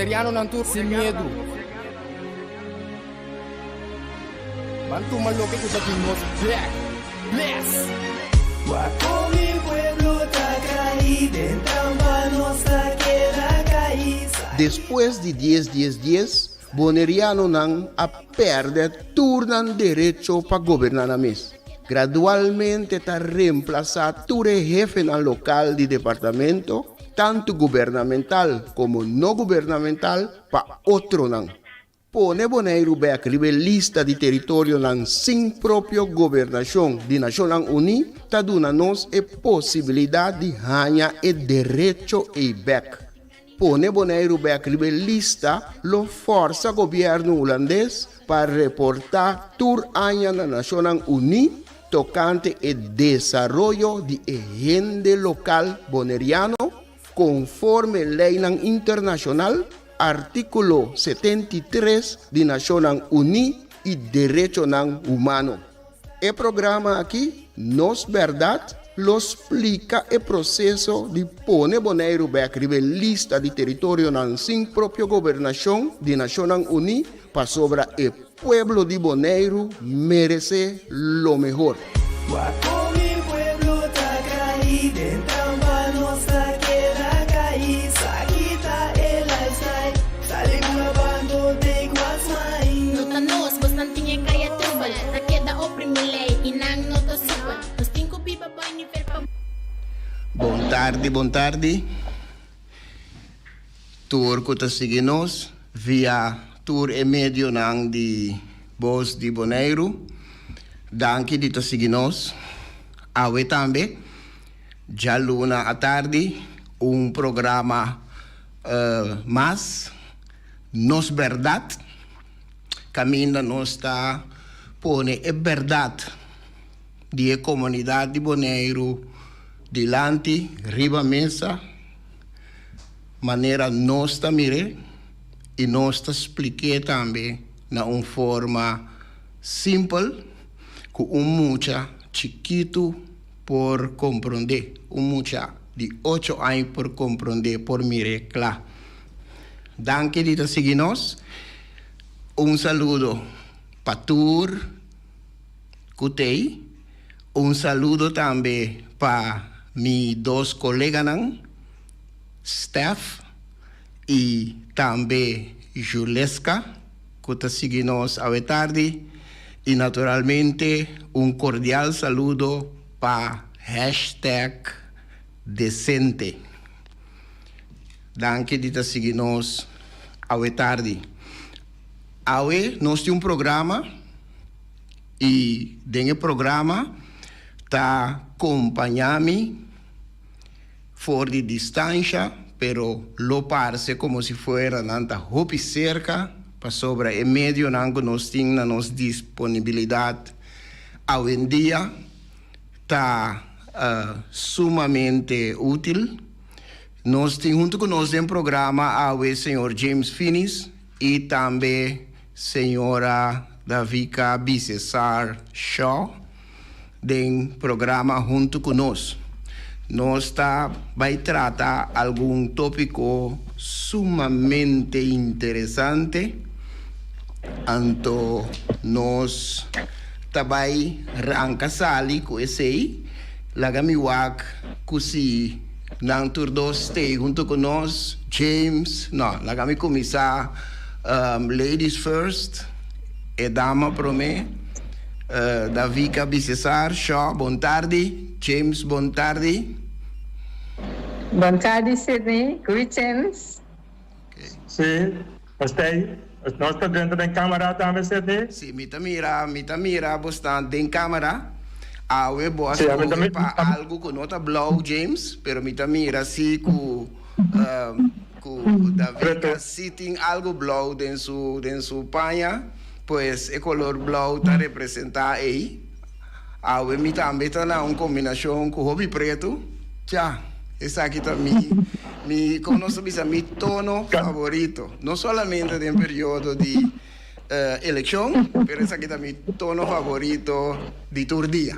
Boneriano não tur sem medo. Bantu malo que custa nos black. Bless. Guaco mi pueblo está caído, en trampa nossa queda caída. Depois de 10, Boneriano não a perde turnan direito para governar a mês. Gradualmente está reemplazado todo jefe no local de departamento, tanto gubernamental como não gubernamental, para outro não. Pone Bonaire back lista de território não sem própria governação de Nações Unidas, está dando-nos a possibilidade de ganhar o direito e back. Pone Bonaire back lista lo força governo holandês para reportar tour año na Nações Unidas tocante o desarrollo de agenda local boneriano conforme lei internacional artículo 73 de Nações Unidas e direito humano. O programa aqui, Nos Verdade, lo explica o processo de pôr Bonaire back lista de território sem própria governação de Nações Unidas para sobre o pueblo de Bonaire merece lo mejor. Guaco mi pueblo está caído, en trampa nossa queda caída. Quita el lifestyle, sale grabando de guasmai. Nota nos, bastantinha kaya trubal. Ta queda oprimilei, inang nota super. Nos cinco pipa banho per pa. Bom tarde. Tour que está seguindo via tour e medio nang de Voz de Bonaire. Danke di seguindo-nos. Awe também, já luna à tarde, programa mais, Nos Verdade, caminho nós está pone a verdade de comunidade de Bonaire delante, riba mesa, maneira nós está mire e nós está explique também na forma simples, com mucha chiquito por compreender, mucha de 8 anos por compreender, por mirar claro. Danke de seguir-nos. Saludo para Tur, Kutei. Saludo também para meus dois colegas, Steph e também Juleska, que está seguindo-nos à tarde. E naturalmente cordial saludo para #decente. Danke de seguir-nos à tarde. Hoje nós temos programa e nesse programa está acompanhando fora de distância, pero lo parece como se fosse nanta hopi cerca. Para sobre o meio que nós temos na nossa disponibilidade. Hoje em dia está sumamente útil. Nós temos junto conosco em programa o senhor James Finis e também senhora Davika Bisesar Shaw, em programa junto conosco. Nós vai tratar algum tópico sumamente interessante. Então, nós também arrancamos com esse aí. Lagamiwak, kusi, nang turdos stay junto conosco, James, não, lagami começar ladies first, e dama para mim, Davika Bisesar, Shaw, boa tarde, James, boa tarde. Boa tarde, Sidney, greetings. Okay. Sim, gostei. Nós estamos dentro da câmera também, Sidney? Sim, me mira bastante em câmera. Eu vou Sim, para algo que não está blow, James, pero me mira assim com David sitting algo blow dentro sua panha, pois o color blow está representado aí. Eu me também está na combinação com hobby preto. Já, essa aqui está como nós sabemos, meu tono favorito. Não somente em período de eleição, mas essa aqui está meu tono favorito de todo dia.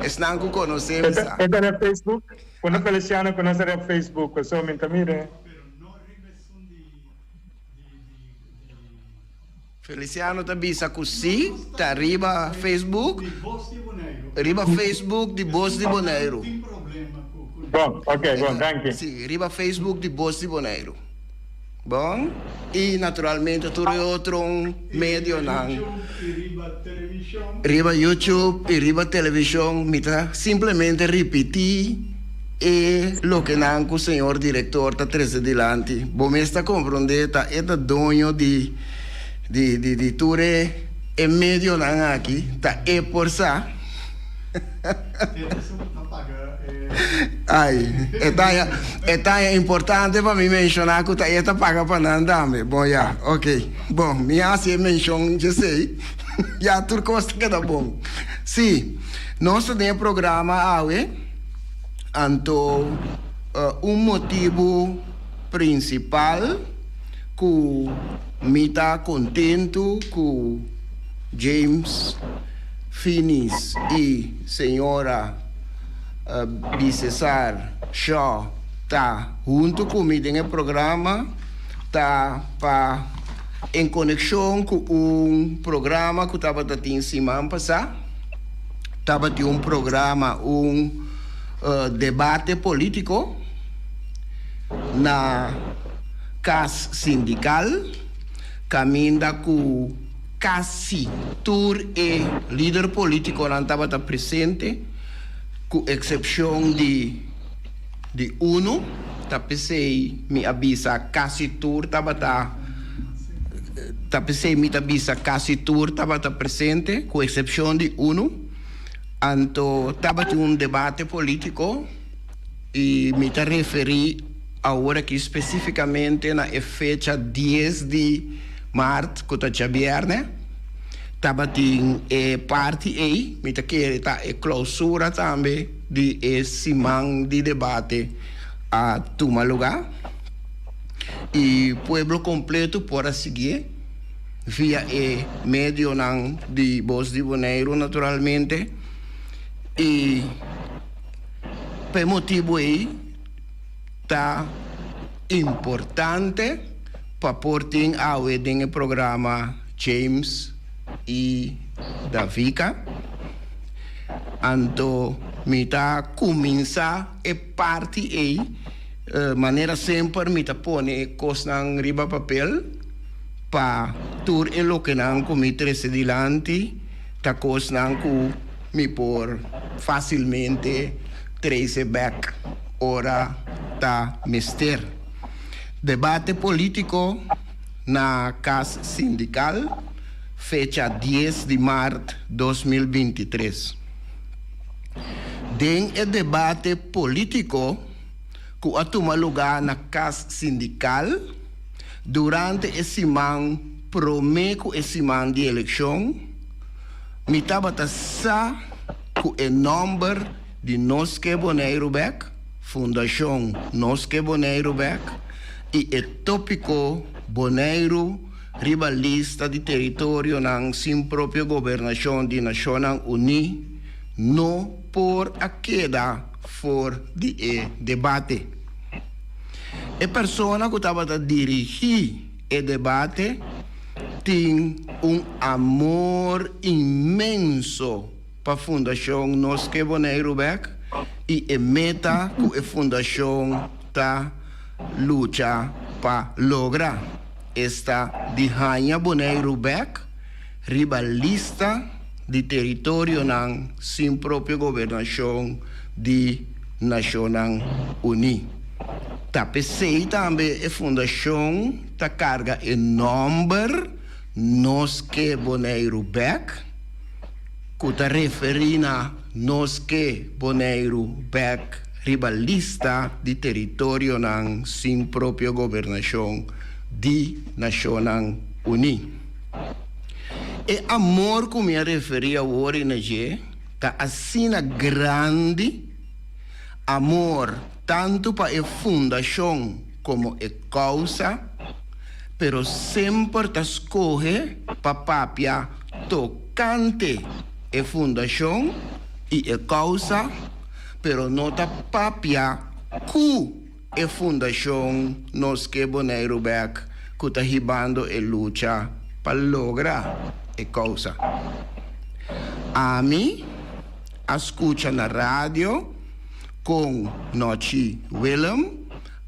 Estão que conhecemos. Está no Facebook? Quando Feliciano conhece no Facebook, só me mira. Feliciano ta bisa così, ta riba Facebook. Riba Facebook di Boss di Bonaire. Bom, ok, bom, danke. Sì, riba Facebook di Boss di Bonaire. Bom? E naturalmente tutto altro medio nang riba YouTube e riba television mita semplicemente ripeti e lo che nanco signor direttore ta trese dilanti. Bom sta comprendeta e da dono di ture e medio nang aqui ta e por sa. Ai, è importante per me menzionare che esta paga per non andare. Bom, ja, ok. Bom, mi hace mention, je sei. Ja, tur costa che da bom. Sì, nostro nel programma awe, anto un motivo principal che mi sta contento che James Finis e signora Bisesar Shaw tá junto comigo nel programa tá pa em conexão com programa que estava em semana passada estava de programa debate político na casa sindical caminha com quase tur e líder político não estava presente com exceção de uno, tapesei me avisa quase tur tapesei me avisa quase tur estava presente, com exceção de uno, anto estava debate político e me referi agora que especificamente na fecha 10 de março, que está viernes, estava parte aí, me querer clausura também de semana de debate a tomar lugar e pueblo completo pode seguir via medio de Voz de Bonaire naturalmente e per motivo aí tá importante para portar ao o programa James e Davica anto mi ta comincia e parte e maneira sempre mi ta pone cos nang riba papel pa tur e lo que nang commitere sedilanti ta cos nang ku mi por facilmente trace back ora ta mister debate político na casa sindical fecha 10 de março 2023 den o debate político que a tomar lugar na casa sindical durante esse semana promeco esse semana de eleição me estava sa com o número de Nós que Bonaire Beck Fundação Nós que Bonaire Beck e o tópico Bonaire ribalista de território na sim própria governação de Nações Unidas não por a queda for de debate. A pessoa que estava a dirigir o debate tem amor imenso para a Fundação Nós que Bonaire Beck e a meta que a Fundação está luta para lograr esta de Rainha Bonaire Beck ribalista de território na sim própria governação de Nações Unidas. Tapesei também a fundação ta carga em nome Nós que Bonaire Beck, que está referindo a Nós que Bonaire Beck ribalista de território na sim própria governação de Nações Unidas. E amor que me referi agora está assim grande amor tanto para a fundação como a causa, pero sempre está escolhe para papia tocante a fundação e a causa, pero não está papia que a fundação Nós que Bonaire Beck que está ribando a luta para lograr e causa. A mim, escuta na rádio com Nochi Willem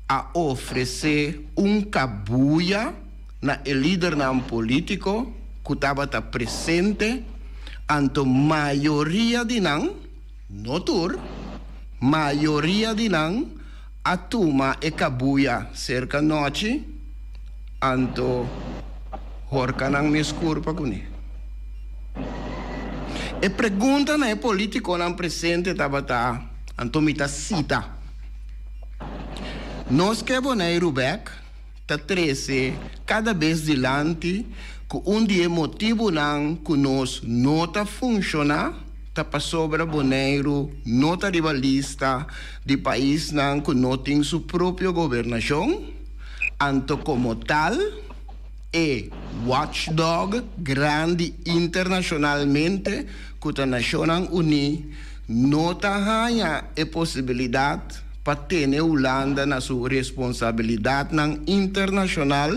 a oferecer cabuia na líder político que estava presente ante a maioria de não tur, maioria de não a turma e cabuia cerca noite anto horca não me escurpa com ele. E pergunta na político não presente estava anto me cita. Nós que boneiro back tá 13 cada vez dilante que dia motivo não que nós nota funciona tá para sobra boneiro nota rivalista de país não que não tem sua própria governação anto como tal e watchdog grande internacionalmente que a Nações Unidas nota ganha a possibilidade para ter a Holanda na sua responsabilidade internacional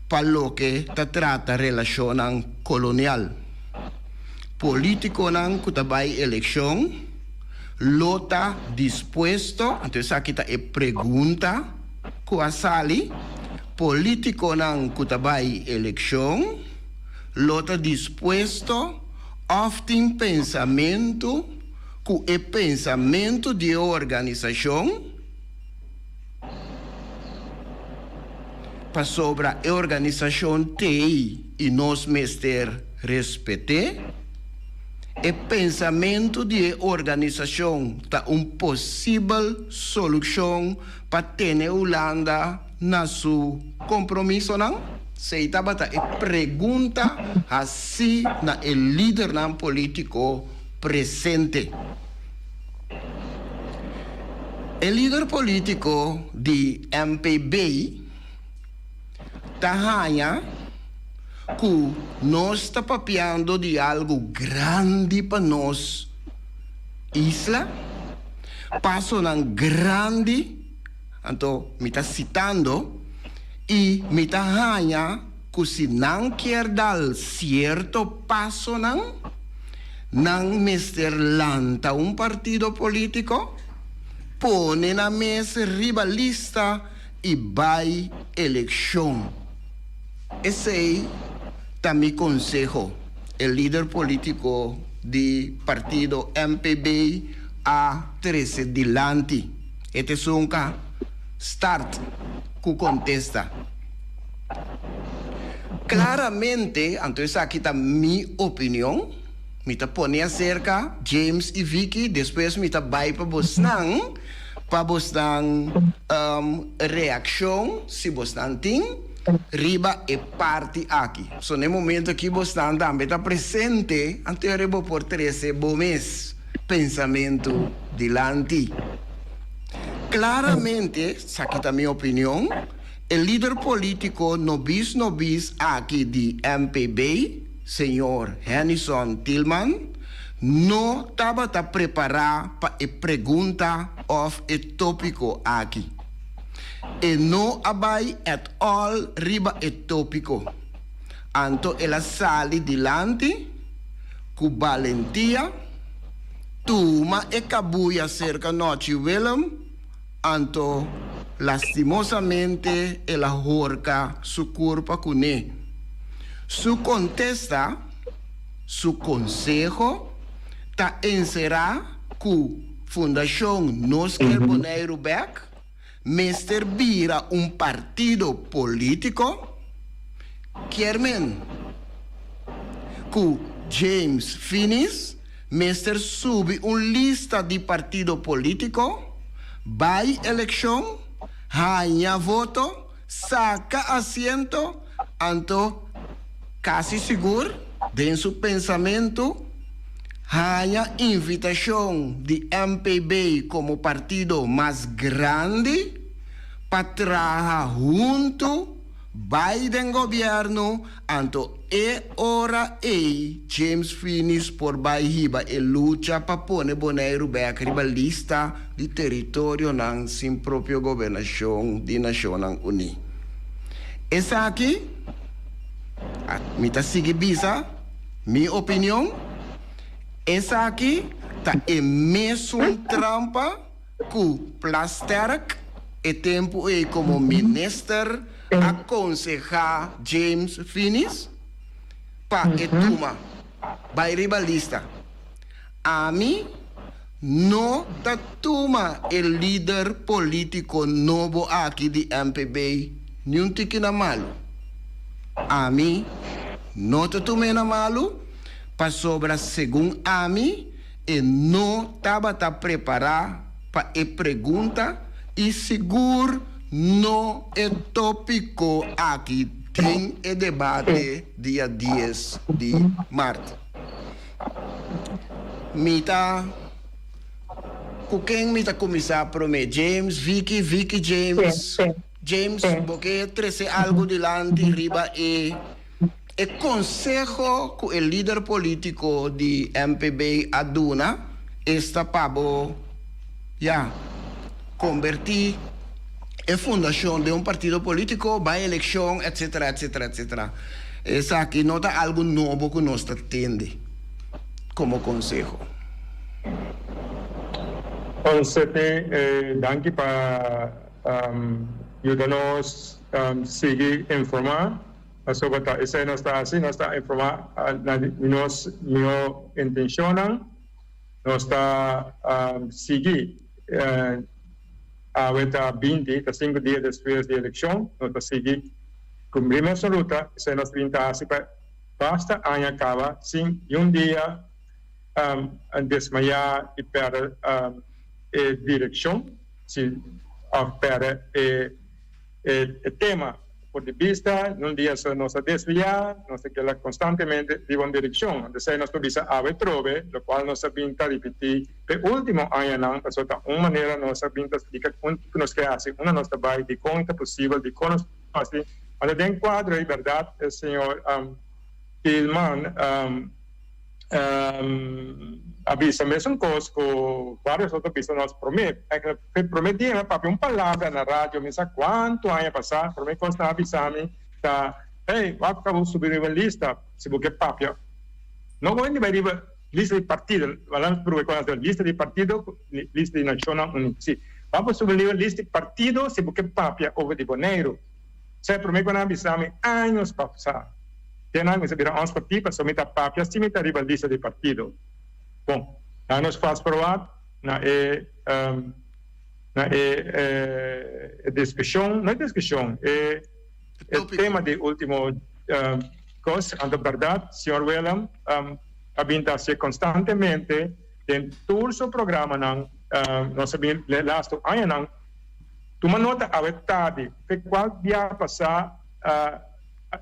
para o que trata relação colonial. Político que trabalha eleição, lota disposto, então aqui está a pergunta que a sali, político que trabalha eleição, lota disposto, often pensamento, que é pensamento de organização para sobre a organização TI e nós mestre respeite é pensamento de organização da possível solução para ter a Holanda na seu compromisso não? Se estava a pergunta assim na líder político presente. O líder político de MPB ganha que nós está papiando de algo grande para nós. Isla, passo grande, então me está citando, e me está ganha que se não quer dar certo passo não mester lanta partido político, pone na mesa rivalista e vai eleição. Esse é meu conselho, o líder político do partido MPB a 13 dilante. Este é um start que contesta. Claramente, então aqui está minha opinião. Me tá pone acerca James e Vicky, depois me tá vai para Bosnan, para Bosnan reação, se Bosnan tem, riba e parte aqui. So, no momento que Bosnan também está presente, anterior por 13 meses, pensamento dilante. Claramente, essa aqui tá minha opinião, o líder político nobis aqui de MPB, senhor Henderson Tillman, não estava preparado para a pergunta of o tópico aqui. E não abai at all riba o tópico. Anto ela sale dilante, com valentia, tuma e cabuia cerca noite Willem, anto lastimosamente ela horca su corpo com ele. Su contesta, su consejo, está encerrado que Fundação Nos Quer Boneiro Back, Mr. Vira partido político, quermen que James Finis, Mr. Sube lista de partido político, vai eleição, ganha voto, saca asiento, anto quase seguro, de seu pensamento, ganha invitação de MPB como partido mais grande para trabalhar junto, Biden governo, anto é hora James Finis por Bahiba e luta para pôr Boneiro back rivalista de território não sem própria governação de Nações Unidas. Essa aqui Mita sigue bisa, mi opinião, essa aqui tá é mesmo trampa que Plasterk e tempo e como minister aconselhar James Finis para e tuma vai ribalista. A mim não tá tuma o líder político novo aqui de MPB nenhum tique na malo. A mim não tá tuma na malo para sobra segundo a mim e não estava preparado para a pergunta e seguro não é tópico aqui tem o debate dia 10 de março. Mita com quem mita começar a prometer Vicky James James porque trece algo de lá de riba e consejo que o líder político de MPB aduna está para convertir a fundação de um partido político, vai eleição, etc. Essa aqui não é algo novo que nós temos como consejo. Danke para ajudar-nos seguir informar sobre essa nossa informar minha intenção nós está seguir a 20 a 5 dias depois da eleição nós está seguir cumprir nossa luta essa nossa vintage basta acaba sim dia desmaiar e perder a direção se perder o tema por de vista, num dia só nós desviar, nós temos constantemente de uma direção. Então, nós podemos haver trove, o qual nós sabemos repetir. O último ano, não, só uma maneira nós sabemos explicar o que nós queremos, uma nossa trabalho de conta possível, de conosco, assim. Mas dentro do quadro, é verdade, o senhor Tillman avisa mesmo coisa que várias outras pessoas nos prometem. Prometem para uma palavra na rádio, mas quanto ano passado, prometem que avisar-me, hey, vamos subir uma lista, se você papia. Não vou nem ver lista de partido, vamos provar lista de partido, lista de nacional, vamos subir uma lista de partido, se você papia, over de janeiro. Se prometem que avisar-me anos passados. Tenang bisa bira ons parti pa somita papia simita riba lista de partido. Bom, nós faz provar na discussão, não é discussão, é o tema de último coisa, a verdade, senhor William, habita-se constantemente dentro do seu programa não, nós sabemos lasto ano não, uma nota a verdade, que qual dia passar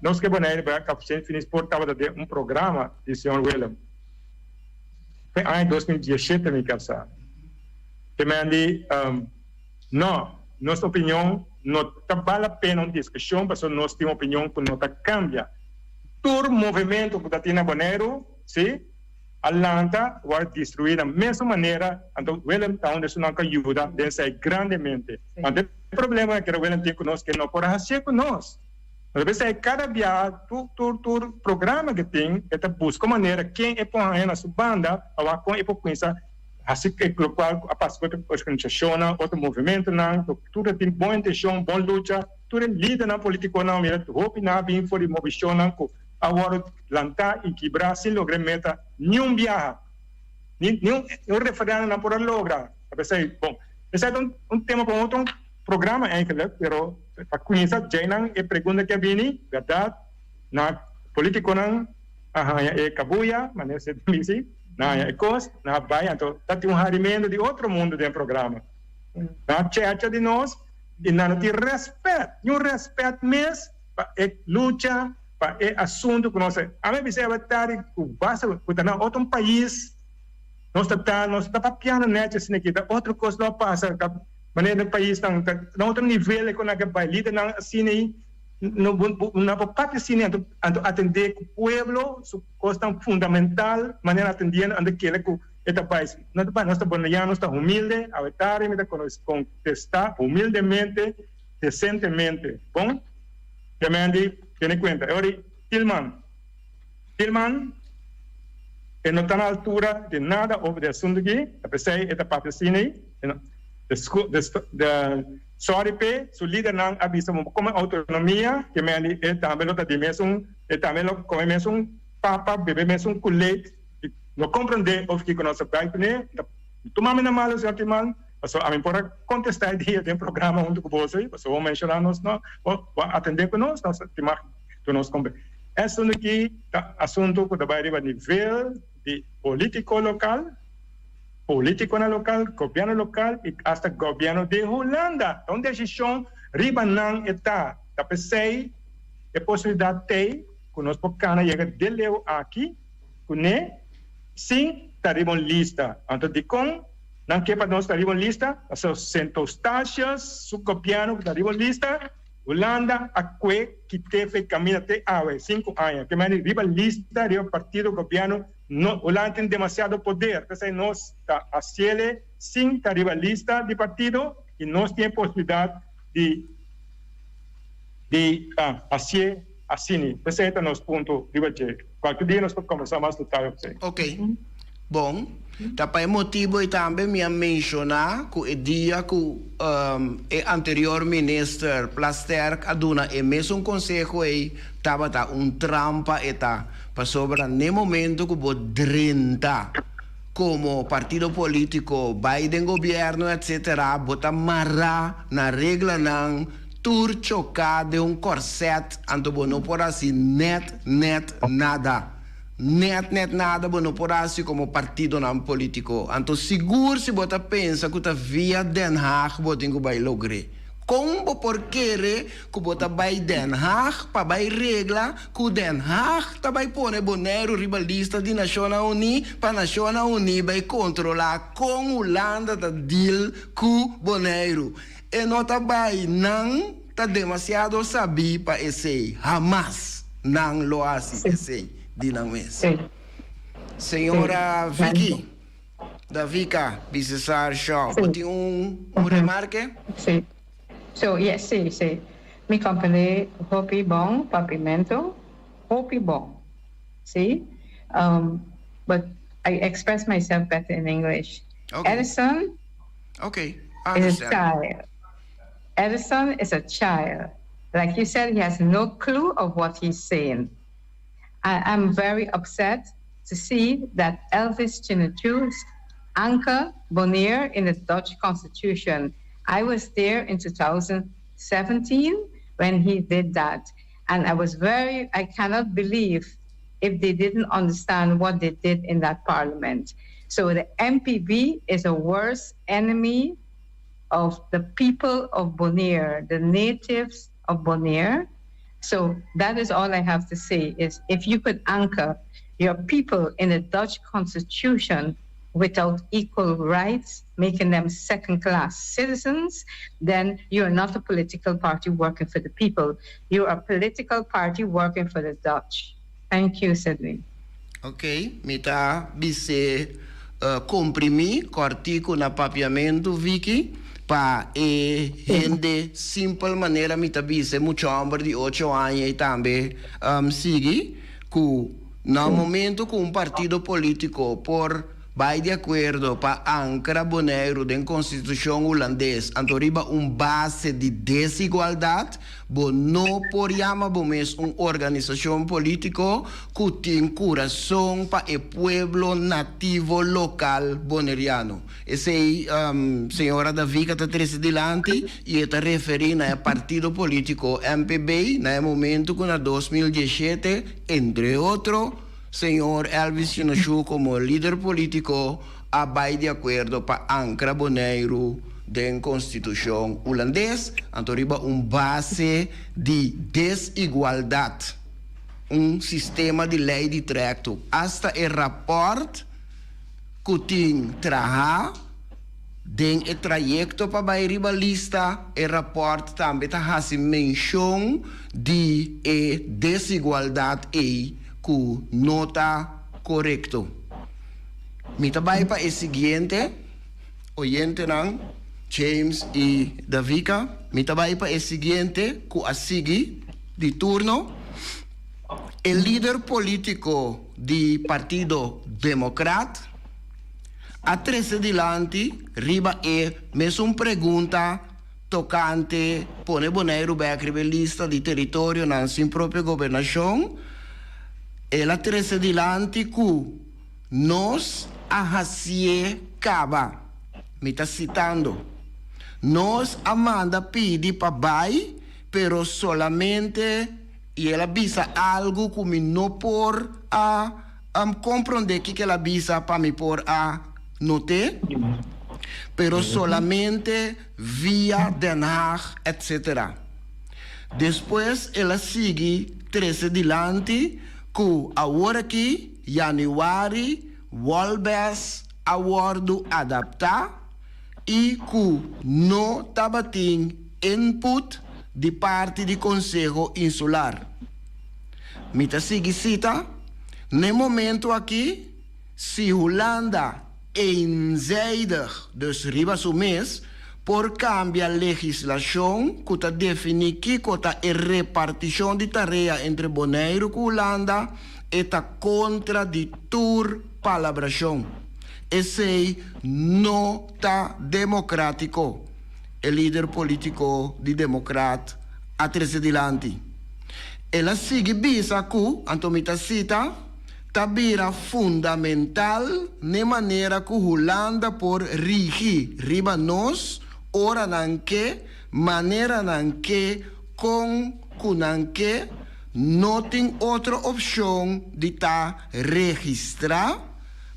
nós que banheiro para que a gente finis portava de programa de senhor William. Foi em 2017 me casar. Que me andi, não, nossa opinião não vale a pena uma discussão, porque nós temos opinião que não cambia. Todo movimento que está na banheiro, sim, Atlanta vai destruir da mesma maneira, então William Town isso não ajuda, deve ser grandemente. Mas o problema é que o William tem conosco que não pode fazer conosco. Mas cada dia, todo programa que tem, ele busca maneira quem é põe na sua banda, ou a quem é conhecer, assim que o qual a participação organização, outro movimento, tudo tem boa intenção, boa luta, tudo é líder na política, não, mira, hope na bem for de mobilização, agora lançar e quebrar sem lograr meta, nenhum viaja, nenhum referendo não pode lograr. Bom, esse é tema para outro programa, mas para conhecer já é pergunta que vem, verdade, na política não, é cabuia, mas é difícil, não é coisa, não vai, então tem harimento de outro mundo dentro do programa. Na church de nós, e não tem respeito, nenhum respeito mesmo para a luta, para o assunto que nós, a mim é verdade, que basta, porque na outro país, nós estamos papiando net, assim, que outra coisa não passa, maneira do país não outro nível com a bailida não assim não pode assim atender o povo su coisa fundamental maneira atendendo aquele que este país nós estamos humilde a vetar e contestar humildemente decentemente bom também tem conta agora Tilman, não está na altura de nada over o assunto aqui, a pessoa é da patrocínio, sorry pe, su líder não avisa como autonomia, que me é também outra dimensão, é também como mesmo papa, bebê mesmo com leite, não compreende o que conosco vai né? Tomamos na mala, senhor Tilman, so a mim pode contestar dia tem programa junto com você, so vou mencionar nós, não, atender conosco, nós timar, tu nos compre. Esse aqui assunto que vai arribar a nível de político local, governo local e até governo de Holanda. Então, decisão riba não está. Da pensei, a possibilidade tem, que nós podemos chegar de leu aqui, que sim, está riba lista. Então, de com, não que para nós está riba lista, são centostácias, su governo está riba lista, Holanda, que teve caminho até 5 anos. Que mais riba lista do partido governo, Holanda tem demasiado poder. Então, nós estamos sim, está riba lista de partido e nós temos possibilidade de fazer assim. Então, esse é o nosso ponto de hoje. Qualquer dia nós podemos conversar mais detalhes. Ok. Bom. Tapos motivo e também me mencionar que o dia que o anterior ministro Plasterk aduna e mesmo conselho aí estava trampa eta para sobra no momento que o 30 como partido político Biden governo etc bota marra na regra não tur chocar de corset anto não por assim net nada nada bueno por assim como partido não político anto seguro se bota pensa que tá via Den Haag botinho vai logre como porque que bota vai Den Haag para vai regla que Den Haag tá vai pôr Bonaire rivalista de Nacional Uni para Nacional Uni vai controlar com Holanda da deal com Bonaire e não tá vai não tá demasiado sabi para esse Hamas não lo assim esse Dinamês. Senhora Vicky, da Vika, Bizarre Show, tem remarque? Sim. So, yes, sim. Mi company, Hopi Bong, Papimento, Hopi Bong. See? But I express myself better in English. Okay. Edison is a child. Edison is a child. Like you said, he has no clue of what he's saying. I'm very upset to see that Elvis Chinachus anchor Bonaire in the Dutch Constitution. I was there in 2017 when he did that. And I cannot believe if they didn't understand what they did in that parliament. So the MPB is a worse enemy of the people of Bonaire, the natives of Bonaire. So that is all I have to say is if you could anchor your people in the Dutch Constitution without equal rights, making them second-class citizens, then you're not a political party working for the people. You're a political party working for the Dutch. Thank you, Sedwin. Ok, mita bise comprimi cortico na papiamento Vicky pa gente simple maneira mita bise muito homem de 8 anos e também sigue que no momento que partido político por vai de acordo para ancrar Bonaire da Constituição holandesa, antoriba base de desigualdade, não por chamar uma organização política que tem coração para o povo nativo local boneriano. Esse senhora Davi que está delante e está referindo ao partido político MPB, no momento que na 2017, entre outros, senhor Elvis Chinachus como líder político vai de acordo para ancrar Bonaire da Constituição holandesa, antoriba base de desigualdade, sistema de lei de trato. Hasta o rapport que tem trabalhar den o trajeto para vai ribalista, o rapport também está fazendo menção de desigualdade que não está correto. Me trabalho para o seguinte, oyente não, James e Davika, me trabalho para o seguinte, que a seguir de turno, El líder político del Partido Democrata a 13 dilante riba mesmo uma pergunta tocante pone Bonaire a lista de território na sua própria governação. Ela 13 dilante que nós a caba. Me está citando. Nós amanda pede para bai, pero solamente e ela visa algo que me não por a compreender que ela visa para me por a notar, pero solamente via Den Haag, etc. Depois ela sigue 13 dilante que agora aqui januário volves a word adaptar e que não estava tendo input de parte do Conselho Insular. Me está seguindo cita, no momento aqui, se Holanda eenzijdig, dus riba su mês, por cambiar legislação que está definir que a repartição de tarefa entre Bonaire e Holanda está contra de tur palabração. Esse não está democrático. O líder político de democrata a 13 dilante. Ela sigue bisa que, Antomita cita, tabira fundamental de maneira que Holanda por rigi riba nós, ora nanque, maneira nanque, com nanque, não tem outra opção de registrar,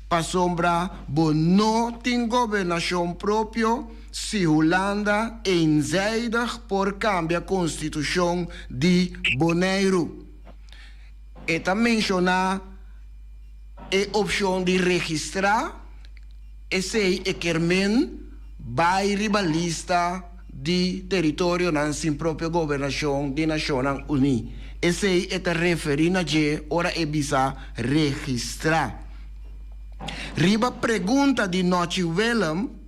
para sombra, bo não tem governação própria, se Holanda eenzijdig por cambia a Constituição de Bonaire. Eta menciona a opção de registrar, esse é que vai ribalista de território na sua própria governação de Nações Unidas. Esse é a referir a que ora é bisa registrar. Riba pergunta de Nochi Willem,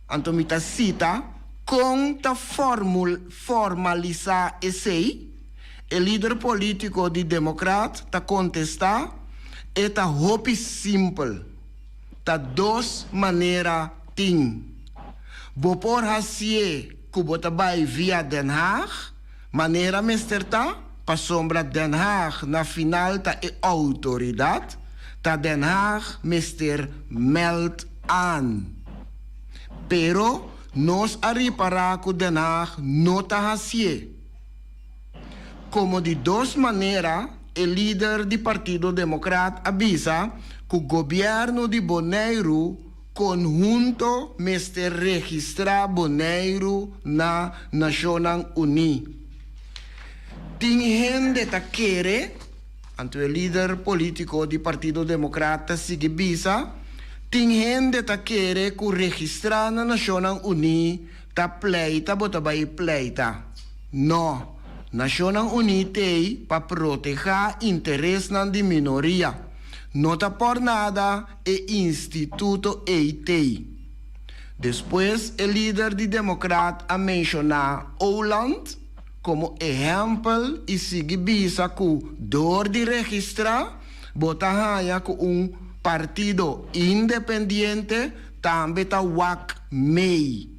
Antomita cita, conta formalizar esse, o líder político de democrata está contestar, eta hopi simples, tá duas maneiras ting. Bopor hasie kubota vai via Den Haag, maneira mesterta, pa sombra Den Haag na final ta e autoridade, ta Den Haag mester meld aan. Pero nos arribará que Den Haag não está assim. Como de duas maneiras, o líder do Partido Democrata avisa que o governo de Bonaire conjunto mester registrar Bonaire na Nações Unidas. Tem gente que quer, anto o líder político do Partido Democrata sigue bisa, tem gente que quer que registrar na Nações Unidas tá pleita, bota vai pleita. Não. Nações Unidas tem para proteger interesses de minoria. Não está por nada e Instituto EIT. Depois, o líder de democrata a mencionar Holland como exemplo e sigue bisa que door de registrar, bota haya que partido independente também está wak mei.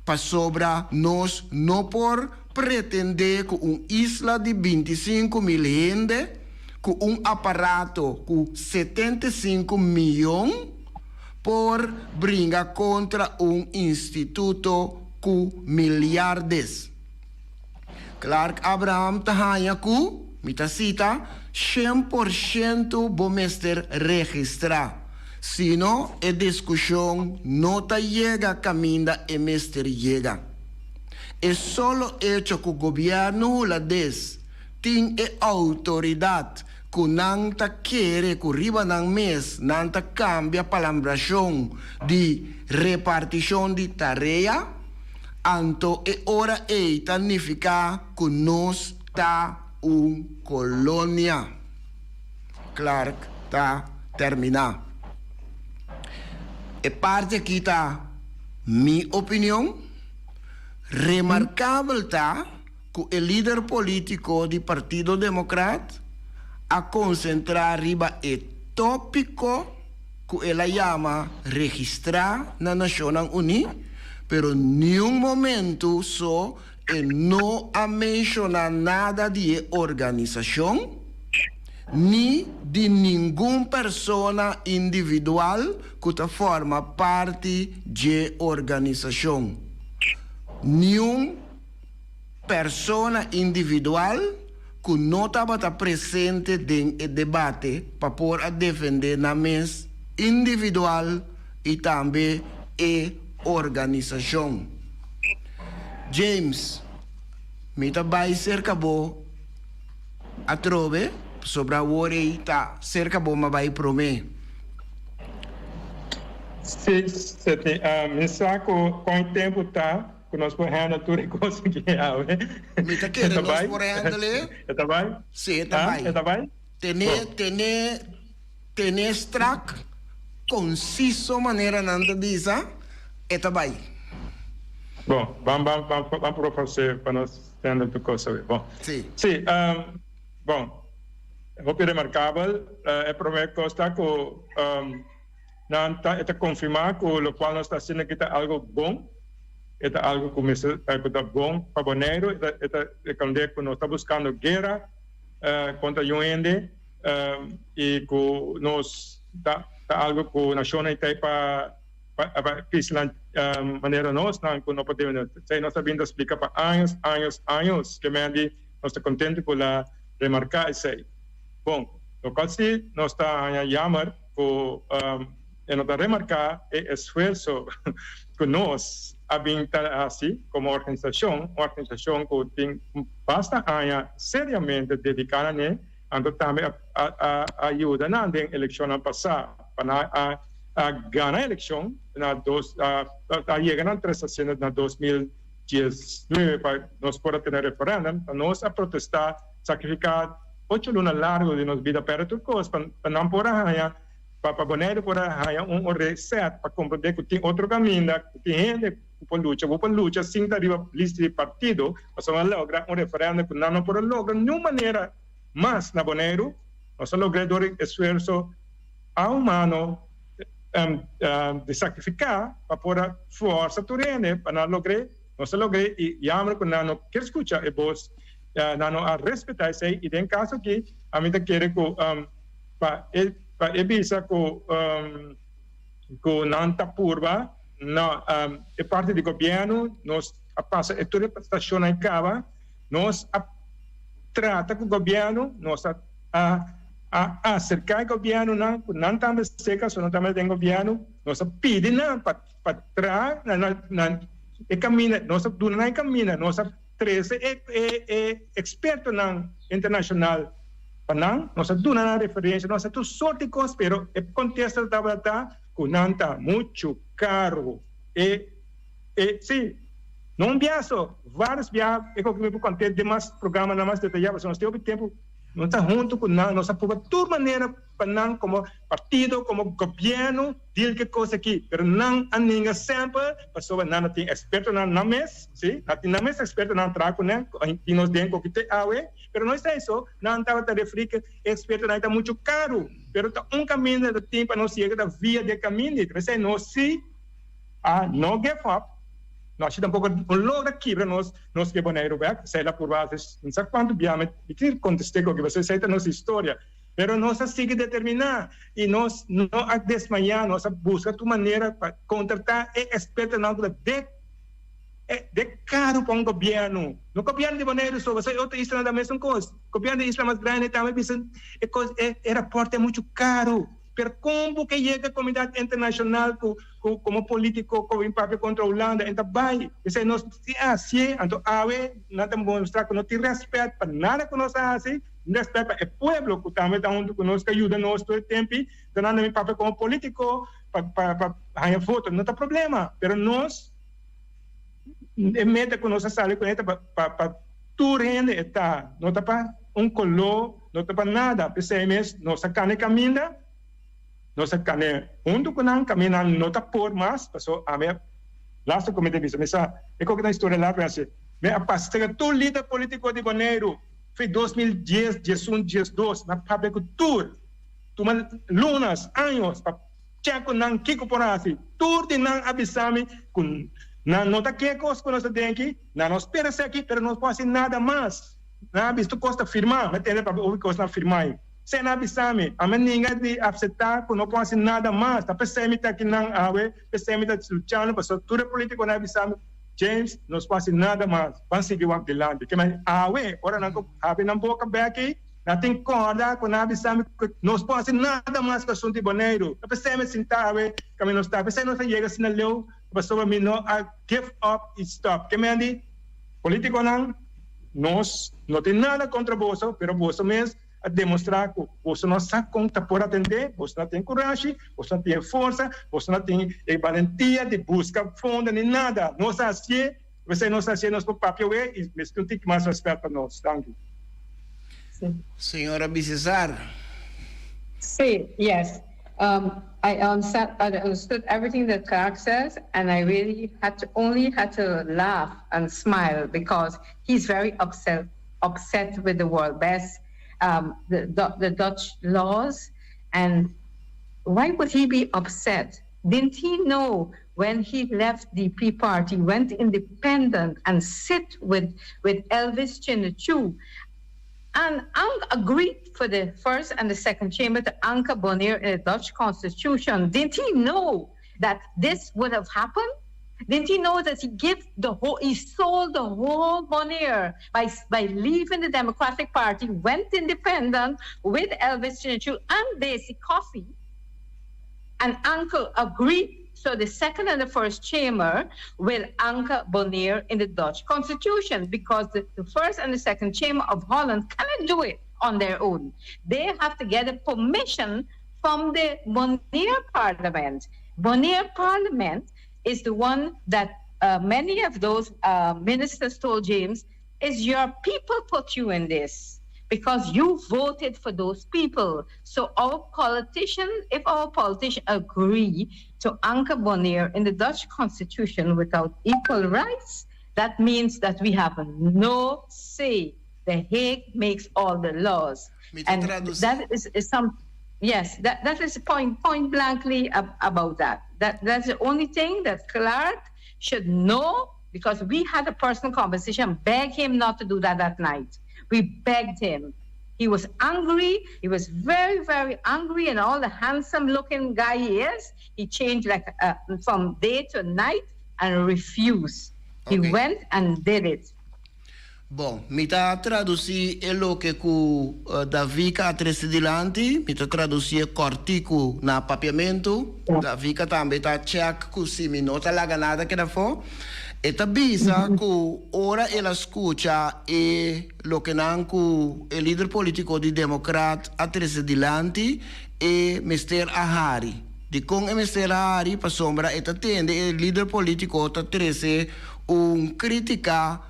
Para sobra nós não por pretender que isla de 25 mil gente, com aparato com 75 milhões, por brincar contra instituto com milhares. Clark Abraham tahanha ku, mita cita, 100% bomester registrar. Sino, a discussão não chega a caminho e mester chega. É só hecho que o governo holandês tem a autoridade que não quer que riba ng mês não cambia a palambração de repartição de tarefa, anto é hora de significar que nós está colônia. Clark está terminado. E parte aqui está minha opinião. Remarcável está que o líder político do Partido Democrata a concentrar riba e tópico que ela chama registrar na Nações Unidas, pero nenhum momento só não a mencionar nada de organização, ni de nenhuma pessoa individual que forma parte de organização. Nenhuma pessoa individual que não estava presente no debate para poder defender na mesa individual e também a organização. James, me vai cerca bo a trove sobre a worry tá cerca bo ma vai prome. Sim, me saco com o tempo tá que nós podemos tudo conseguir. Me tá querendo nós podemos ler? Tá bem? Sim, tá bem. Tá bem? Tem extract conciso maneira nanda disa, tá bem. Bom, vamos para você para nós entender a coisa. Bom, sim. Sim, bom, o que é remarcável é a primeira coisa que não está confirmar que o qual nós está sendo que é algo bom, é algo que é bom para o Bonaire, é que nós está buscando guerra contra o UND e que nós está algo que a nação tem para maneira nós não podemos nós sabemos explicar para anos que nós estamos contentes com a remarcar isso. Bom, o que sim nós está chamar que nós remarcar é esforço que nós assim como organização que tem basta seriamente dedicada a também ajuda na eleição passada para a ganhar a eleição a chegar na 2019 para nós poder ter referendo, para nós a protestar, sacrificar 8 lunas largas de nossa vida para tudo coisa, para não poder ganhar, para Bonaire poder ganhar reset, para compreender que tem outro caminho, que tem gente que pode lutar, sem dar lista de partido, para lograr referendo que não pode lograr de nenhuma maneira mais na Bonaire, nós logramos esforço humano de sacrificar para poder força turene para nós lograr e chamar que não quer escutar e voz não a respeitar isso e em caso que a mim quer que para evitar que não está purva não é parte do governo nós passa e toda a estação em cava nós trata com o governo nós acercar o governo não também seca só não também tem governo nós pede para trás na caminho nós não caminho nós 13 é experto na internacional para nós dona na referência nós tu sorte de coisas pero o contexto da verdade que não está muito caro e sim não viajo vários viagens é que me contei de mais programas mais detalhados nós temos tempo não está junto com nós, nós aprovamos de toda maneira para não como partido, como governo, dizer que coisa aqui, mas não há ninguém sempre, pessoa não tem experto na mesa, sim, não tem na mesa experto na traco, né, e nós temos que ter awe, mas não é isso, não estava a referir que experto não está muito caro, mas está caminho de tempo para nós chegar da via de caminho, mas é nós sim, não give up. Nós tampouco logra aqui para nós que Bonaire sei lá por baixo, não sei quanto viamente, e que contexto que você sei da nossa história, mas nós sigue determinar e nós não a desmaiar, nós busca de maneira para contratar expertos na de caro para governo. No governo de Bonaire só você outra isla da mesma coisa. O governo de isla mais grande também é aeroporto é muito caro. Pero como que chega a comunidade internacional como político com impacto contra a Holanda, então vai, isso nós assim, então nós temos que mostrar que não tem respeito para nada que nós fazemos, respeito para o povo que também está onde nós ajuda nós todo o tempo, então não tem papel como político para ganhar voto, não tem problema, pero nós meta que nós saímos com isso para tudo rende está, não está para color, não está para nada, PCMS, nós sacamos caminho. Nós junto com nós caminhando não está por mais, passou a minha lasta como te disse, mas é que na história lá pensa, me apasta todo líder político de Bonaire foi 2010, 11, 12, na Público Tour. Tuma lunas, anos, para checo nang kiko porasi, tour de nang abisami, kun na nota kekos com nossa denki, na nos perece aqui, pero não pode nada mais. Na visto costa firmar, mas tem para o costa firmar. Se na abisami, a meninga de aceitar, que não pode nada mais. Tá pensando que aqui nang awe, pensando que luchando para estrutura política na abisami. James, não pode nada mais. Vamos seguir o adiante. Que mas awe, ora não habe na boca bem natin corda com na abisami, não pode nada mais que assunto de boneiro. Tá pensando assim tá awe, kami não está. Pensando que chega assim na leu, pastor me no give up e stop. Que me andi político nós não tem nada contra você, pero você mesmo a demonstrar que você não sabe conta por atender, você não tem coragem, você não tem força, você não tem valentia de buscar fundo nem nada. Nós assim, você não sabe nosso papel e mesmo tem que mais respeito para nós. Thank you. Senhora Bissessar. See, yes. I understood everything that Clark says, and I really only had to laugh and smile because he's very upset with the World Best, the Dutch laws, and why would he be upset? Didn't he know when he left the DP party, went independent and sit with Elvis Chinachou? And agreed for the first and the second chamber to anchor Bonaire in the Dutch constitution. Didn't he know that this would have happened? Didn't he know that he sold the whole Bonaire by leaving the Democratic Party, went independent with Elvis Chinachou and Daisy Coffey, and Uncle agreed. So the second and the first chamber will anchor Bonaire in the Dutch constitution because the first and the second chamber of Holland cannot do it on their own. They have to get a permission from the Bonaire Parliament. Bonaire Parliament is the one that many of those ministers told James, is your people put you in this because you voted for those people. So if our politicians agree to anchor Bonaire in the Dutch constitution without equal rights, that means that we have no say. The Hague makes all the laws. And that is some, yes, that is point blankly about that. That's the only thing that Clark should know, because we had a personal conversation, beg him not to do that night. We begged him. He was angry. He was very, very angry, and all the handsome-looking guy he is, he changed like from day to night and refused. Okay. He went and did it. Bom, mi ta traduci lo che cu Davica atresidilanti, mi ta traduci cortico na papiamento, Davica tambe ta check cu si mi nota la ganada che da fo. E tabisa che ora ela scucha e lo che nanku il leader politico di Democrat atresidilanti e Mr. Ahari. Di con Mr. Ahari pa sombra e attende il leader politico ta trese un critica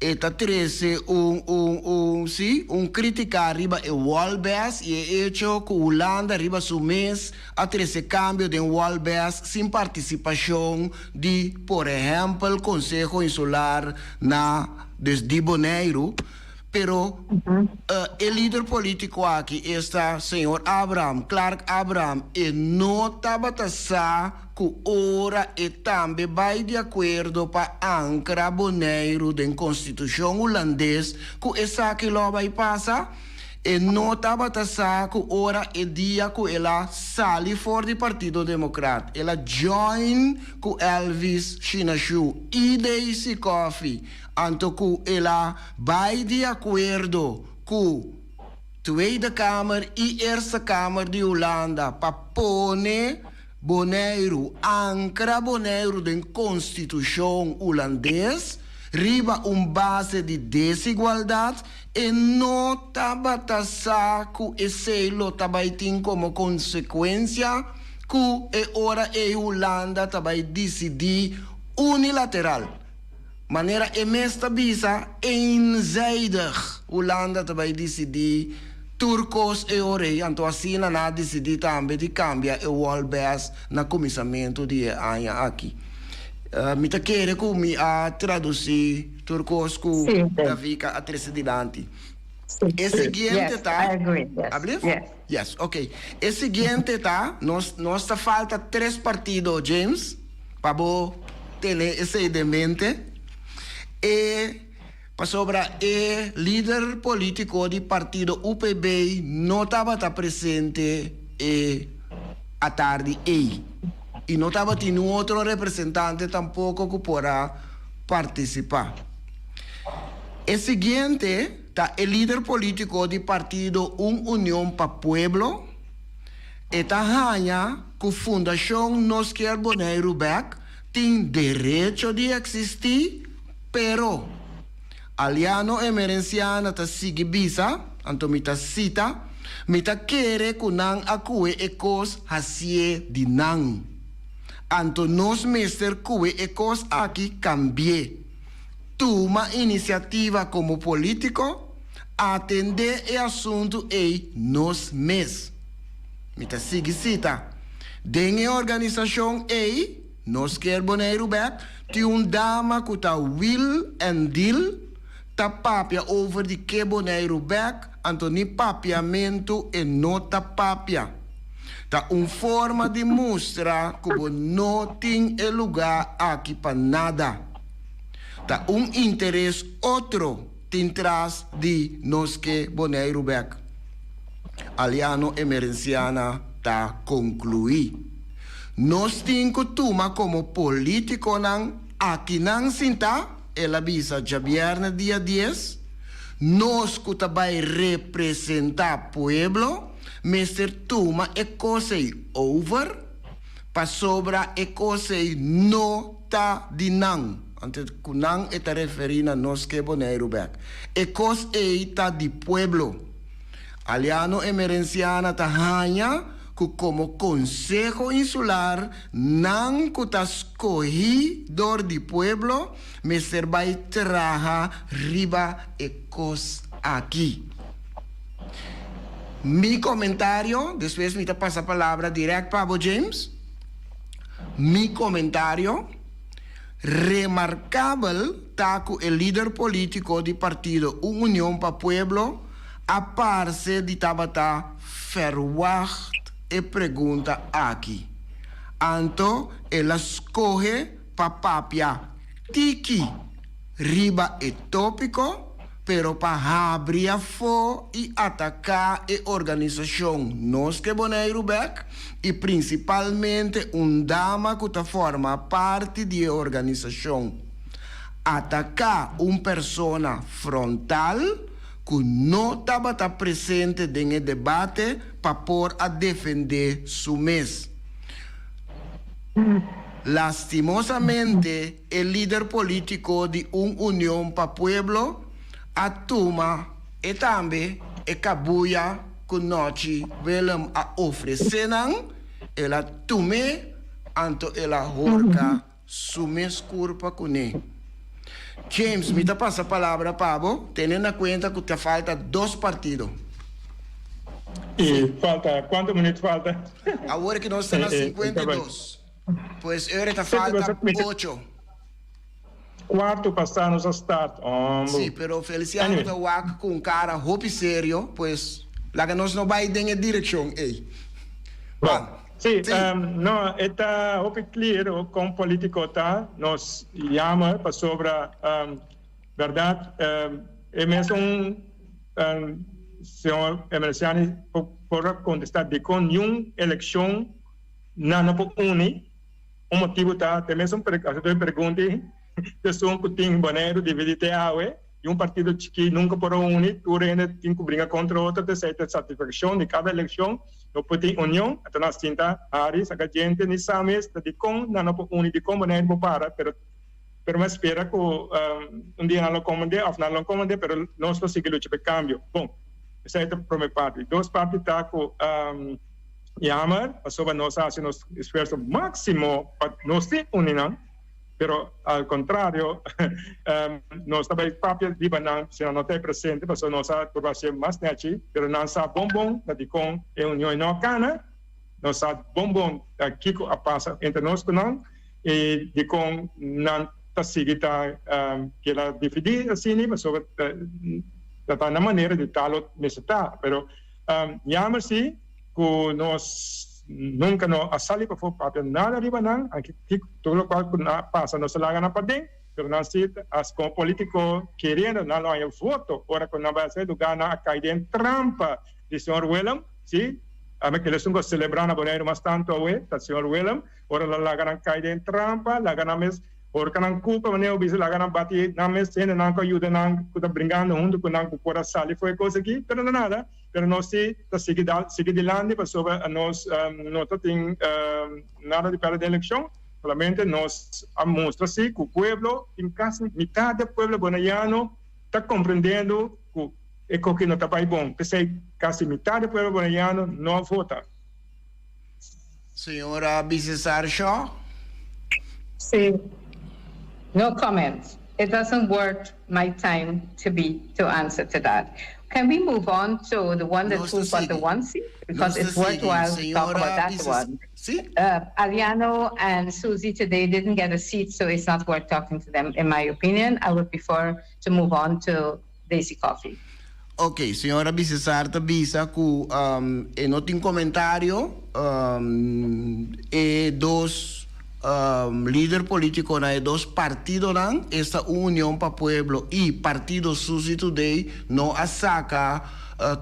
e ta trese un critica riba e Walbers e hecho que Holanda riba su mes a trese cambio de Walbers sin participación de, por ejemplo, el Consejo Insular na desde Bonaire. Pero el líder político aquí está señor Clark Abraham, e no tabatasa que ora e también va de acuerdo para ancrar Bonaire en Constitución holandesa que esa que lo va a pasar. E não estava que ora é dia que ela sale fora do Partido Democrata. Ela join com Elvis Chinachou e Daisy Coffey. Anto que ela vai de acordo com a Tweede Kamer e Eerste Kamer de Holanda para pôr Bonaire, ancrar Bonaire em Constituição holandesa, riba base de desigualdade e não tabatasa que esse lo tabaitin como consequência que ora a Holanda tabai decidir unilateral. Maneira emesta bisa eenzijdig Holanda tabai decidir turcos e orei, anto assim na decidir também de cambiar o Walbers na comissamento de anha aqui. Mi ta chiede come a tradursi turcos cu Davica atresidilanti. É seguinte, yes, tá? I agree. Yes. Ablief? Yes. Yes, ok. É seguinte, tá? Nós falta 3 partidos, James, para ter isso em mente. E para sobre o líder político do partido UPB não estava presente à tarde e não estava tendo outro representante tampoco que poderá participar. O seguinte, tá, o líder político do partido União para Pueblo está ganha que a Fundação Nos Quer Bonaire Back tem direito de existir, pero aliano emerenciana ta sigi bisa, anto mita cita, mita kere kunang akue ekos hasie dinang. Anto nos mester kue ekos aquí cambie. Toma iniciativa como político, atender e assunto e nos mes. Mita sigi cita, dengue organização e Nos Quer Bonaire Back, ti dama kuta will and deal, ta papia over di que Bonaire Back, antoni papiamento e nota papia. Ta forma de mostra como não tem lugar aqui para nada. Ta interesse outro tem traz de Nos Quer Bonaire Back. Aliano emerenciana ta concluir. Nós temos que tomar como político aqui não sinta, ela visa já viernes dia 10, nós que vai representar o pueblo, Mr. Tuma e coisa over, para sobra e coisa não tá de não. Ante que não está referindo a Nos Quer Bonaire Back. E coisa está de pueblo. Aliano emerenciana ta hanha, como Consejo Insular, não que está escorrido do pueblo, mas vai trabalhar riba e cos aqui. Mi comentário, depois me passa a palavra direto para o James. Mi comentário, remarcável, está que o líder político do partido União para Pueblo, a parte de Tabata Ferwacht, e pergunta aqui. Anto, ela escolhe para papia tiki riba e tópico, pero para abrir a fo e atacar a organização Nos Quer Bonaire Back e principalmente dama que forma parte da organização. Atacar persona frontal que não estava presente no debate para por a defender su mes. Lastimosamente, o líder político de União para Pueblo atuma e também e cabuia que noite velam a oferecer ela tume anto ela horca su mes culpa com ele. James, me passa a palavra, Pablo, tendo em conta que te falta 2 partidos. E falta, quantos minutos falta? Agora que nós estamos a 52. Pois agora te falta 8. Quarto passamos a start. Sim, pero Feliciano está anyway. Com cara roupa sério, pois lá que nós não vai em direção. Sim, não, está muito claro com político tá, nós chama para sobre verdade, é mesmo senhor Emerciani por contestar de com nenhuma eleição não por motivo tá, tem mesmo pergunta, pessoa que tem boneiro dividir a e partido que nunca por unir, tu ainda tem que brigar contra outro, de certa satisfação de cada eleição, não pode ter união, até nós tinta Aris, a gente nem sabe de como não pode unir de como boneiro para, pero me espera que dia não comande, afinal não comande, pero nós conseguimos lutar para cambio. Bom, essa é a primeira parte. 2 partes tá com Yamar, sobre nós fazemos esforço máximo para nós ter união. Pero al contrario, no está bem próprio de banana, se não tem presente, porque nós a turbação mais neti, pero não sa bombom, da de com a união não cana, não sa bombom aqui a passa entre nós com não, e de com não tá seguida que ela dividir assim, mas sobre dat é na maneira de tal necessitar. Pero jammer sim que nós nunca não assali para for papel nada riba não, aqui tudo qual passa não se larga na padem, pero não se as com político querendo não há voto, ora quando não vai ser do gana a cair em trampa de senhor Willem, sim. A me que les ungo celebrando bonero mas tanto awe, ta senhor Willem, ora la ganan cair em trampa, la ganan mes or kanang culpa maneo bisa la ganan bati na mes sene nan ko ayuda nan ko brincando junto com nan ko por sali foi coisa aqui, pero nada, pero nós se ta sigue dilante para sobre nós não tem nada de para de eleição, solamente nós mostra se que o pueblo, em quase metade do pueblo bonaiano está compreendendo que é que não está bom, porque quase metade do pueblo bonaiano não vota. Senhora Bissessar Shaw? See, no comment. It doesn't worth my time to answer to that. Can we move on to the one that got the one seat? Because it's worthwhile to talk about that one. Aliano and Susie today didn't get a seat, so it's not worth talking to them, in my opinion. I would prefer to move on to Daisy Coffee. Ok, senhora Bissessar bisa que não tem comentário e dos líder político na dos partidos nan esta União para Pueblo e Partido Susi Today não saca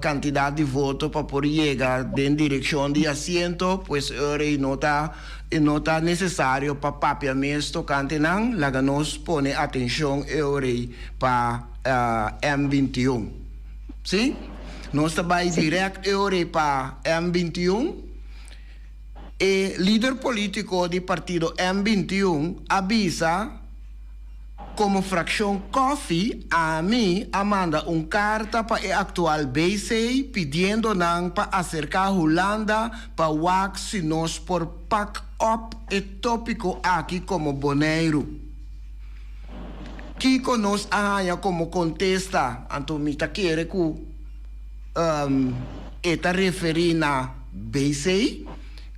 quantidade de voto para poder chegar em direção de assento, pues ahora não está necessário para papiamento tocante nan, lá nos pone atenção para M21. Sim? Nós estamos direto para M21 e líder político do partido M21 avisa como fração Coffee a mim manda carta para o atual BC pedindo para acercar a Holanda para wax se nós por pack up o tópico aqui como Bonaire. Kiko nos arranha como contesta, então me quer que está referindo a BC.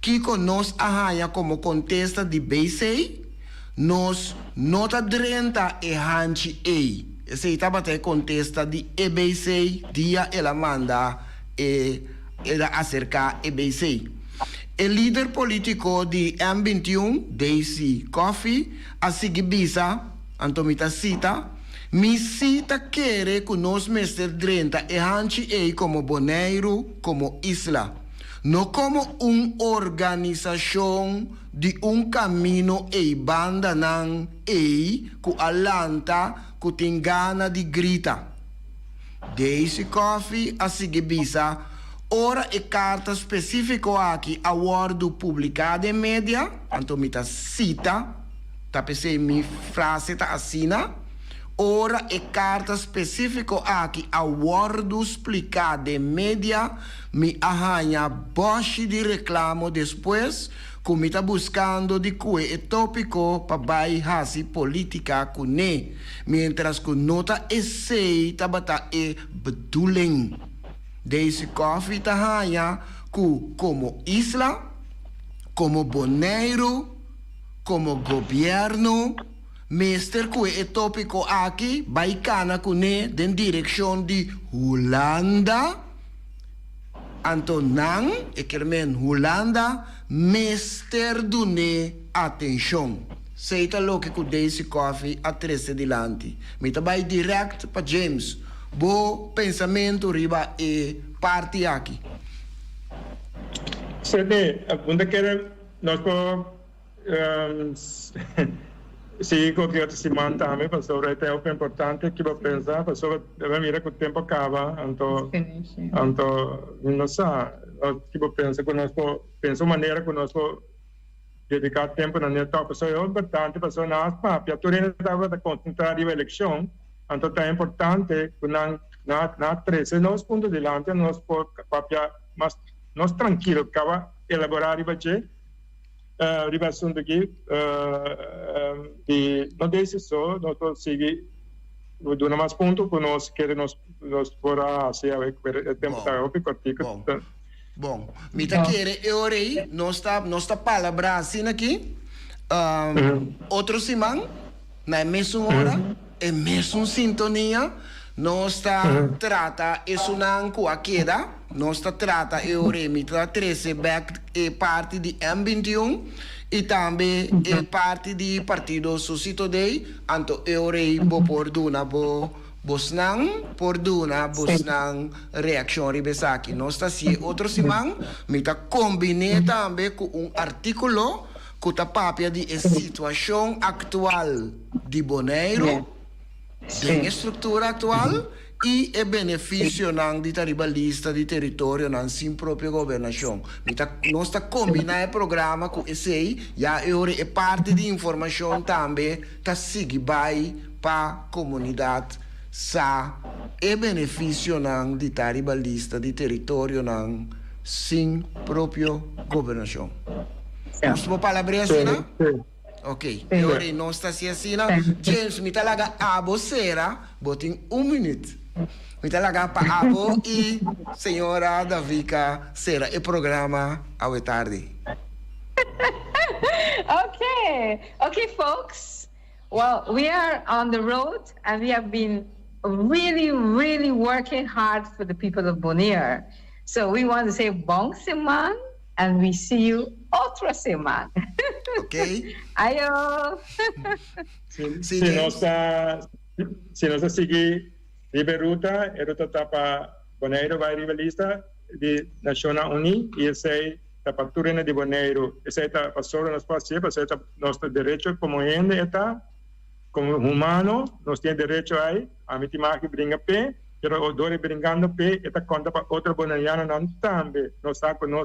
Kiko nos arranha como contesta de BC, nos nota 30 e hanchi e. Esse estava até contesta de EBC, dia ela manda ela acercar EBC. O líder político de M21, Daisy Coffee, a seguir bisa, Antomita cita, mi cita quer que nós mestre 30 e hanchi e como Bonaire, como isla. No como organização de caminho e banda nan que alanta que tem gana de grita. Daisy Coffee a seguir bisa, ora e carta específica aqui a word publicada em média, antomita cita, tapese mi frase ta assina, ora e carta específica aqui a word explicada em média, mi arranha boche de reclamo depois, como está buscando de que é tópico para baixar política com ne, mientras que nota esse tabata e bedoeling. Deze Coffee ta arranha como isla, como Bonaire, como governo, mister que é tópico aqui, baicana com ne, den direção de Holanda, Antonan, ekermen Holanda, mister dune atenção. Seita lo que com Daisy Coffee a 13 dilante. Me vai direct para James. Bo pensamento riba e parte aqui. Sede, onde quer nós se qualquer se manta me passou é tão importante que vou pensar passou deve mirar que o tempo acaba então não sei que vou pensar que nós pensa maneira que nós dedicar tempo na neta passou é importante passou na papia turina estava da concentrar a eleição então é importante que na 13 nós pontos delante nós por papia mas nós tranquilo acaba elaborar e bater ribação daqui e não deixe só nós seguir do mais ponto que nós queremos nós fora se o tempo está cortico bom me tá querer eu orei nós tá palavra assim aqui outro semana na mesma hora é mesma sintonia Nossa trata é uma queda, nossa trata é o remita 13 back é parte de M21 e também é parte do Partido Socialista Dei, anto é o rei por duna bosnang por duna bosnang reação ribesaki. Nossa se outro simang, mita combine também com artículo que tá papia de situação atual de Bonaire. Tem estrutura atual e é benefício não de ribalista de território não sim própria governação. Nós está combinando o programa com esse já é parte de informação também que sigue vai para a comunidade sa é benefício não de ribalista de território não sim própria governação. Posso palavra assim, não? Ok, ora não está assim, James, me talaga abo será, botem minuto. Me talaga para abo e senhora Davica será o programa ao tarde. Okay, folks. Well, we are on the road and we have been really working hard for the people of Bonaire. So we want to say bom semana and we see you outra semana. Ok? Ayo. Se nós seguir Riberuta, Ruta tapa Bonaire vai rivalista de Nacional Uni e esse tapa Turina de Bonaire, esse tapa sobre nós passeio, esse tapa nosso direito como gente está, como humano, nós temos direito aí, a mim que brinca pé, pero o dore brincando pé, esta conta para outro bonaiano não também, nós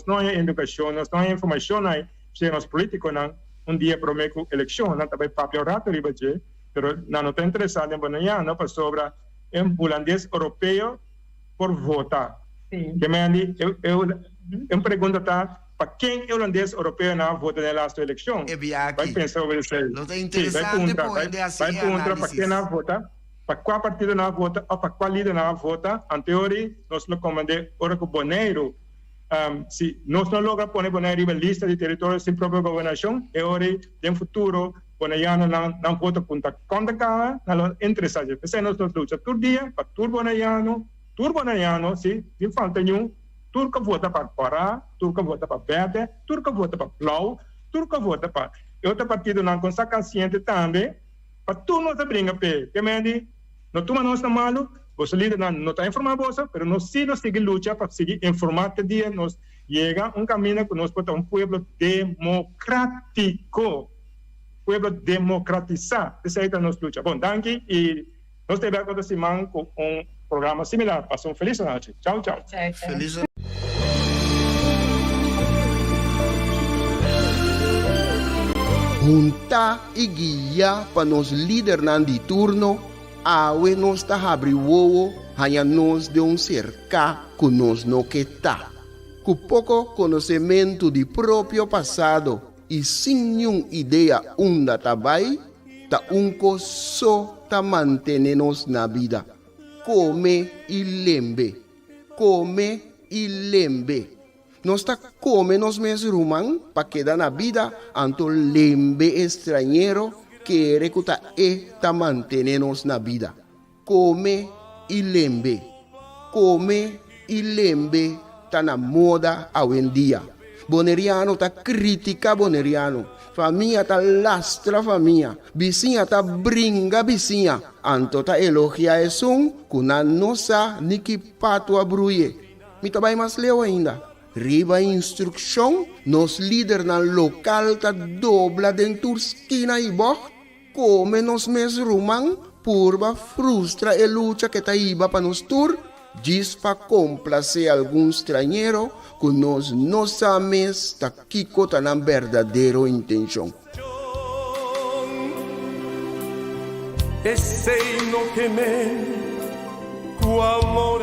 não é educação, nós não é informação aí, se nós políticos não dia prometo eleição, não também papel rato ribaje, pero não está interessado em bonaiano para sobre holandês europeu por votar. Que me eu pergunto para quem holandês europeu não vota nessa eleição? Vai pensar sobre isso. Não está interessante vai contra para quem não vota, para qual partido não vota ou para qual líder não vota. Em teoria, nós lo comandamos ora com Bonaire. Se nós não logramos pôr Bonaire na lista de territórios sem própria governação, é hora de futuro bonaiano não vota contra cá, não é interessante. Porque nós luta todo dia para tur bonaiano, sim, sem falta nenhum, tur que vota para Pará, tur que vota para Verde, tur que vota para Blau, tur que vota para outro partido não está consciente também, para tu não se brinca pé, que me diz, não toma nós na malo, você líder não está informado, mas nós sim nós seguimos luta para seguir informar que dia nós chega caminho que nós podemos pueblo democrático. Pueblo democratizar, essa é a nossa luta. Bom, danke e nós temos agora semana com programa similar. Passam feliz noite. Tchau. Feliz Junta e guia para nos líder de turno, awe nos ta abri wowo, hanya nos de cerca que nos no que tá. Com pouco conhecimento de próprio passado, e sem nenhuma ideia onde trabalha, tá só tá manter-nos na vida. Come e lembre. Nós tá come nos mesmos rumang para quedar na vida, anto lembre estrangeiro que recuta tá manter-nos na vida. Come e lembre. Tá na moda hoje em dia. Boneriano ta critica boneriano, família ta lastra família, vizinha ta brinca vizinha, anto ta elogia esum, kuna nossa niki patua bruye. Mi ta vai mais leu ainda. Riba instrução, nos líder na local ta dobla dentur esquina e boh, come nos mes rumang, purba frustra e lucha que ta iba pa nos tur, diz para complacer algum estrangeiro que nós não sabemos que Kiko está na verdadeira intenção. Esse no que me, tu amor